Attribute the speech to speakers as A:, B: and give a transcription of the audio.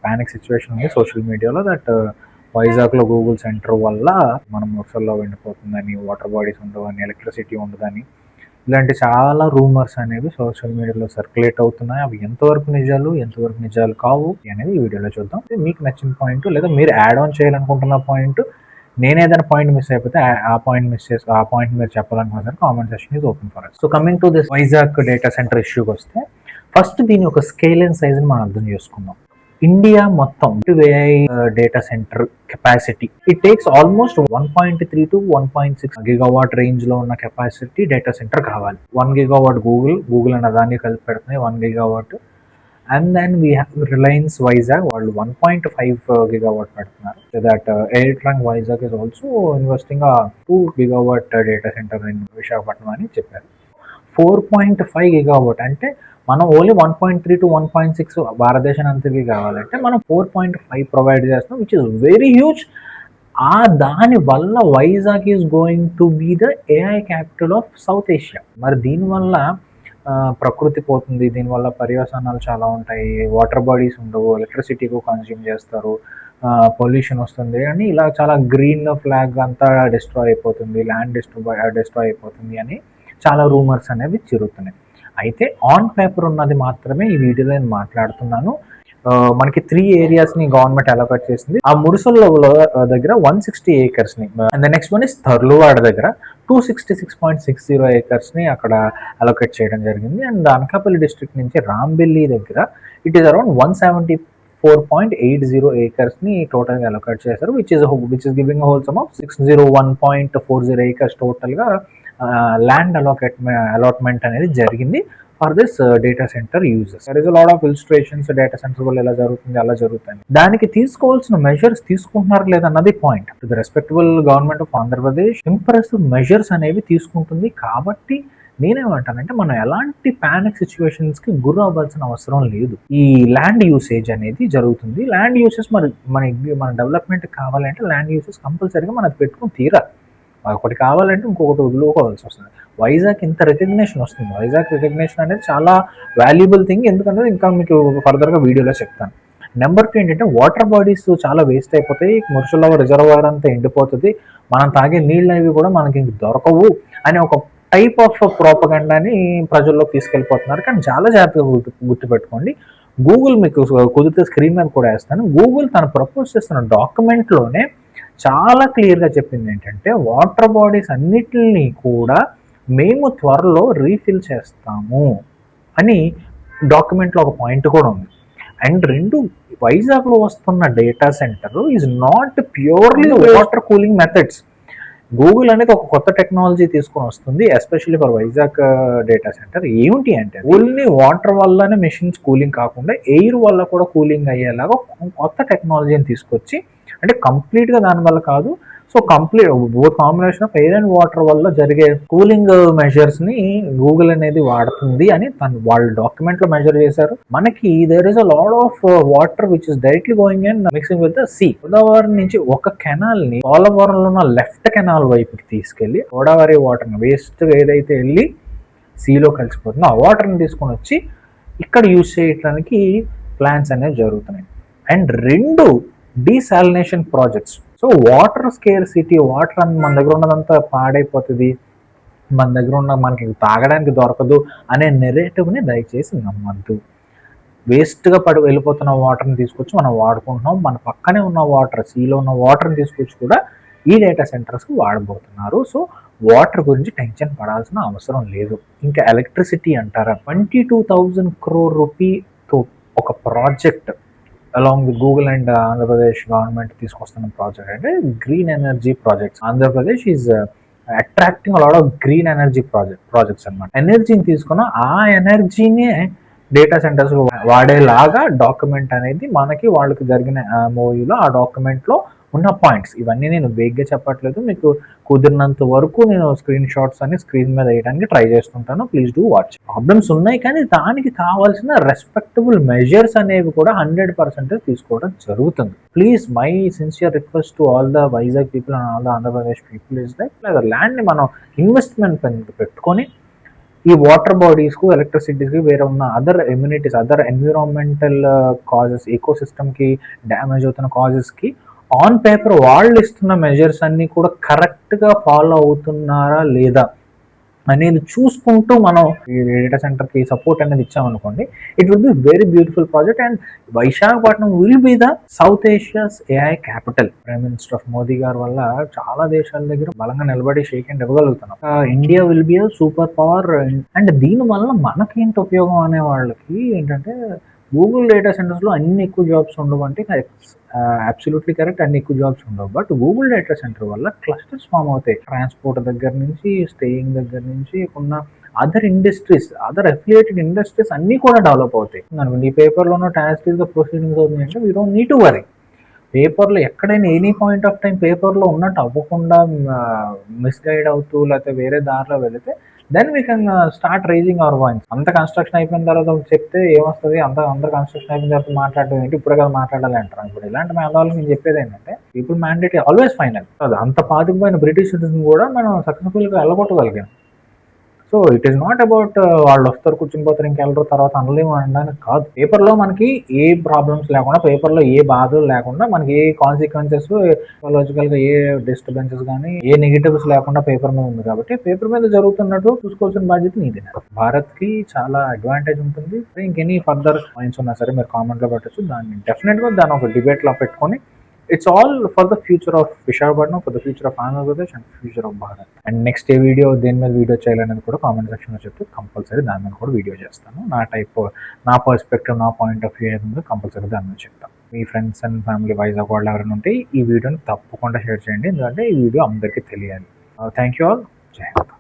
A: Panic situation ఉంది social మీడియాలో that వైజాగ్లో గూగుల్ సెంటర్ వల్ల మనం వర్షంలో వెళ్ళిపోతుందని, వాటర్ బాడీస్ ఉండవని, ఎలక్ట్రిసిటీ ఉండదని, ఇలాంటి చాలా రూమర్స్ అనేవి సోషల్ మీడియాలో సర్క్యులేట్ అవుతున్నాయి. అవి ఎంతవరకు నిజాలు కావు అనేది ఈ వీడియోలో చూద్దాం. మీకు నచ్చిన పాయింట్ లేదా మీరు యాడ్ ఆన్ చేయాలనుకుంటున్న పాయింట్, నేను ఏదైనా పాయింట్ మిస్ అయిపోతే ఆ పాయింట్ మీరు చెప్పాలనుకున్న comment section is open for us. So coming to this Vizag data centre ఇష్యూకి వస్తే, ఫస్ట్ దీని ఒక స్కేల్ అండ్ సైజ్ మనం అర్థం చేసుకుందాం. ఇండియా మొత్తం AI data centre capacity it takes almost 1.3 to 1.6 gigawatt range లో ఉన్న కెపాసిటీ డేటా సెంటర్ కావాలి. 1 గిగావాట్ గూగుల్ అన్న దాన్ని కలిపి పెడుతున్నాయి 1 gigawatt. And then we have Reliance Vizag, వాళ్ళు 1.5 గిగావాట్ పెడుతున్నారు. దట్ ఎయిర్ట్రాంగ్ Vizag is also investing 2 gigawatt data centre in Visakhapatnam అని చెప్పారు. 4.5 గిగావాట్ అంటే మనం ఓన్లీ 1.3 to 1.6 భారతదేశం అంతకి కావాలంటే మనం 4.5 ప్రొవైడ్ చేస్తాం, విచ్ ఇస్ వెరీ హ్యూజ్. దాని వల్ల Vizag is going to be the AI capital of South Asia. మరి దీనివల్ల ప్రకృతి పోతుంది, దీనివల్ల పర్యవసానాలు చాలా ఉంటాయి, వాటర్ బాడీస్ ఉండవు, ఎలక్ట్రిసిటీకు కన్జ్యూమ్ చేస్తారు, పొల్యూషన్ వస్తుంది అని ఇలా చాలా గ్రీన్ ఫ్లాగ్ అంతా డిస్ట్రాయ్ అయిపోతుంది, ల్యాండ్ డిస్ట్రాయ్ అయిపోతుంది అని చాలా రూమర్స్ అనేవి తిరుగుతున్నాయి. అయితే ఆన్ పేపర్ ఉన్నది మాత్రమే ఈ వీడియోలో నేను మాట్లాడుతున్నాను. మనకి 3 ఏరియాస్ని గవర్నమెంట్ అలొకేట్ చేసింది. ఆ మురుసల్లో దగ్గర 160 ఏకర్స్ని, and the next one is Tarluvada దగ్గర 266.60 ఏకర్స్ని అక్కడ అలొకేట్ చేయడం జరిగింది. అండ్ అనకాపల్లి డిస్ట్రిక్ట్ నుంచి రాంబెల్లి దగ్గర ఇట్ ఈస్ అరౌండ్ 174.80 ఏకర్స్ని టోటల్గా అలొకేట్ చేశారు, which is giving whole sum of 601.40 acres టోటల్గా ల్యాండ్ అలాట్మెంట్ అనేది జరిగింది for this data centre uses. There is a lot of illustrations, data centre వల్ల ఎలా జరుగుతుంది అలా జరుగుతుంది. దానికి తీసుకోవాల్సిన మెజర్స్ తీసుకుంటున్నారు లేదన్నది point. To the respectable government of Andhra Pradesh impressive measures అనేవి తీసుకుంటుంది. కాబట్టి నేనేమంటానంటే మనం ఎలాంటి పానిక్ సిచ్యువేషన్స్కి గురి అవ్వాల్సిన అవసరం లేదు. ఈ ల్యాండ్ యూసేజ్ అనేది జరుగుతుంది. ల్యాండ్ యూసేజ్ మన డెవలప్మెంట్ కావాలంటే ల్యాండ్ యూసేజ్ కంపల్సరీగా మనది పెట్టుకుని తీరాలి. ఒకటి కావాలంటే ఇంకొకటి వదులుకోవాల్సి వస్తుంది. వైజాగ్ ఇంత రికగ్నేషన్ వస్తుంది. వైజాగ్ రికగ్నేషన్ అనేది చాలా వాల్యుబుల్ థింగ్, ఎందుకంటే ఇంకా మీకు ఫర్దర్గా వీడియోలో చెప్తాను. నెంబర్ 2 ఏంటంటే వాటర్ బాడీస్ చాలా వేస్ట్ అయిపోతాయి, మురుసులో రిజర్వాయర్ అంతా ఎండిపోతుంది, మనం తాగే నీళ్ళు అవి కూడా మనకి ఇంక దొరకవు అని ఒక టైప్ ఆఫ్ ప్రోపగండాని ప్రజల్లోకి తీసుకెళ్ళిపోతున్నారు. కానీ చాలా జాగ్రత్తగా గుర్తుపెట్టుకోండి. గూగుల్ మీకు కుదిరితే స్క్రీన్ మీద కూడా వేస్తాను. గూగుల్ తను ప్రపోజ్ చేస్తున్న డాక్యుమెంట్లోనే చాలా క్లియర్గా చెప్పింది ఏంటంటే వాటర్ బాడీస్ అన్నిటిని కూడా మేము త్వరలో రీఫిల్ చేస్తాము అని డాక్యుమెంట్లో ఒక పాయింట్ కూడా ఉంది. అండ్ 2, వైజాగ్లో వస్తున్న data centre is not purely water cooling methods. Google అనేది ఒక కొత్త టెక్నాలజీ తీసుకొని వస్తుంది especially for Vizag data centre. ఏమిటి అంటే ఓన్లీ వాటర్ వల్లనే మెషిన్స్ కూలింగ్ కాకుండా ఎయిర్ వల్ల కూడా కూలింగ్ అయ్యేలాగా కొత్త టెక్నాలజీని తీసుకొచ్చి, అంటే కంప్లీట్గా దానివల్ల కాదు, so both combination of air and water వల్ల జరిగే కూలింగ్ మెజర్స్ని గూగుల్ అనేది వాడుతుంది అని వాళ్ళ డాక్యుమెంట్లో మెజర్ చేశారు. మనకి there is a lot of water which is directly going and mixing with the sea. Godavari నుంచి ఒక కెనాల్ని పోలవరంలో ఉన్న లెఫ్ట్ కెనాల్ వైపుకి తీసుకెళ్ళి గోదావరి వాటర్ని వేస్ట్ ఏదైతే వెళ్ళి సీలో కలిసిపోతుందో ఆ వాటర్ని తీసుకొని వచ్చి ఇక్కడ యూజ్ చేయడానికి ప్లాన్స్ అనేవి జరుగుతున్నాయి. And 2 desalination projects. So water scarcity, water మన దగ్గర ఉన్నదంతా పాడైపోతుంది, మన దగ్గర ఉన్న మనకి తాగడానికి దొరకదు అనే నెరేటివ్ని దయచేసి నమ్మద్దు. వేస్ట్గా వెళ్ళిపోతున్న వాటర్ని తీసుకొచ్చి మనం వాడుకుంటున్నాం. మన పక్కనే ఉన్న వాటర్, సీలో ఉన్న వాటర్ని తీసుకొచ్చి కూడా ఈ డేటా సెంటర్స్కి వాడబోతున్నారు. సో వాటర్ గురించి టెన్షన్ పడాల్సిన అవసరం లేదు. ఇంకా ఎలక్ట్రిసిటీ అంటారా, 22,000 crore రూపీతో ఒక project along with Google and Andhra Pradesh government తీసుకొస్తున్న ప్రాజెక్ట్ అంటే green energy projects. Andhra Pradesh is attracting lot of green energy projects అనమాట. ఎనర్జీని తీసుకున్న ఆ ఎనర్జీనే డేటా సెంటర్స్ వాడేలాగా డాక్యుమెంట్ అనేది మనకి వాళ్ళకి జరిగిన మూవీలో ఆ డాక్యుమెంట్లో ఉన్న పాయింట్స్. ఇవన్నీ నేను వేగ్గా చెప్పట్లేదు, మీకు కుదిరినంత వరకు నేను స్క్రీన్ షాట్స్ అని స్క్రీన్ మీద వేయడానికి ట్రై చేస్తుంటాను. Please do watch. ప్రాబ్లమ్స్ ఉన్నాయి కానీ దానికి కావాల్సిన రెస్పెక్టబుల్ మెజర్స్ అనేవి కూడా 100% తీసుకోవడం జరుగుతుంది. Please my sincere request to all the Vizag people and all the Andhra Pradesh people is like ల్యాండ్ని మనం ఇన్వెస్ట్మెంట్ పెట్టుకొని ఈ వాటర్ బాడీస్కు ఎలక్ట్రిసిటీకి వేరే ఉన్న other immunities other environmental causes ఎకో సిస్టమ్కి డ్యామేజ్ అవుతున్న కాజెస్కి ఆన్ పేపర్ వాళ్ళు ఇస్తున్న మెజర్స్ అన్నీ కూడా కరెక్ట్గా ఫాలో అవుతున్నారా లేదా అనేది చూసుకుంటూ మనం ఈ డేటా సెంటర్కి సపోర్ట్ అనేది ఇచ్చామనుకోండి, it will be very beautiful project. And Visakhapatnam will be the South Asia's AI capital. Prime minister of Modi గారి వల్ల చాలా దేశాల దగ్గర బలంగా నిలబడి షేక్ హ్యాండ్ ఇవ్వగలుగుతున్నాం. India will be a super power. And దీని వల్ల మనకేంటి ఉపయోగం అనే వాళ్ళకి ఏంటంటే, గూగుల్ డేటా సెంటర్స్లో అన్ని ఎక్కువ జాబ్స్ ఉండవు అంటే అబ్సల్యూట్లీ కరెక్ట్, అన్ని ఎక్కువ జాబ్స్ ఉండవు. బట్ గూగుల్ డేటా సెంటర్ వల్ల క్లస్టర్స్ ఫామ్ అవుతాయి. ట్రాన్స్పోర్ట్ దగ్గర నుంచి, స్టేయింగ్ దగ్గర నుంచి ఉన్న other industries, other affiliated industries అన్నీ కూడా డెవలప్ అవుతాయి. ఈ పేపర్లోనో ట్రాన్స్ఫీజ్గా ప్రొసీడింగ్స్ అవుతుంది అంటే we don't need to worry. పేపర్లో ఎక్కడైనా ఎనీ పాయింట్ ఆఫ్ టైం పేపర్లో ఉన్నట్టు అవ్వకుండా మిస్గైడ్ అవుతూ లేకపోతే వేరే దారిలో వెళితే then we can start raising our voice. అంత కన్స్ట్రక్షన్ అయిపోయిన తర్వాత చెప్తే ఏమొస్తుంది, అందరు కన్స్ట్రక్షన్ అయిపోయిన తర్వాత మాట్లాడడం ఏంటి, ఇప్పుడే కదా మాట్లాడాలి అంటారు. ఇప్పుడు ఇలాంటి మేధావులకు నేను చెప్పేది ఏంటంటే, పీపుల్ మ్యాండేట్ ఆల్వేస్ ఫైనల్. అంత పాతిపోయిన బ్రిటిష్ సిటిజన్ కూడా మనం సక్సెస్ఫుల్గా వెళ్ళగొట్టగలిగాం. So it is not about వాళ్ళు వస్తారు కూర్చుని పోతారు ఇంకెళ్ళరు తర్వాత అనలేము అనడానికి కాదు. పేపర్లో మనకి ఏ ప్రాబ్లమ్స్ లేకుండా, పేపర్లో ఏ బాధలు లేకుండా, మనకి ఏ కాన్సిక్వెన్సెస్ లాజికల్గా ఏ డిస్టర్బెన్సెస్ కానీ ఏ నెగిటివ్స్ లేకుండా పేపర్ మీద ఉంది కాబట్టి పేపర్ మీద జరుగుతున్నట్టు చూసుకోవాల్సిన బాధ్యత నీది. భారత్కి చాలా అడ్వాంటేజ్ ఉంటుంది. ఇంకెనీ ఫర్దర్ పాయింట్స్ ఉన్నా సరే మీరు కామెంట్లో పెట్టచ్చు. దాన్ని ఒక డిబేట్లో పెట్టుకొని it's all for the future of Visakhapatnam, for the future of Andhra Pradesh and future of Bharat. And next A video దేని మీద వీడియో చేయాలనేది కూడా కామెంట్ సెక్షన్లో చెప్తే కంపల్సరీ దాని మీద కూడా వీడియో చేస్తాను. నా పర్స్పెక్టివ్, నా పాయింట్ ఆఫ్ వ్యూ ఏదో కంపల్సరీ దాని మీద చెప్తాను. మీ ఫ్రెండ్స్ అండ్ ఫ్యామిలీ వైజాగ్ వాళ్ళు ఎవరైనా ఉంటే ఈ వీడియోని తప్పకుండా షేర్ చేయండి, ఎందుకంటే ఈ వీడియో అందరికీ తెలియాలి. Thank you all. జై హింద్.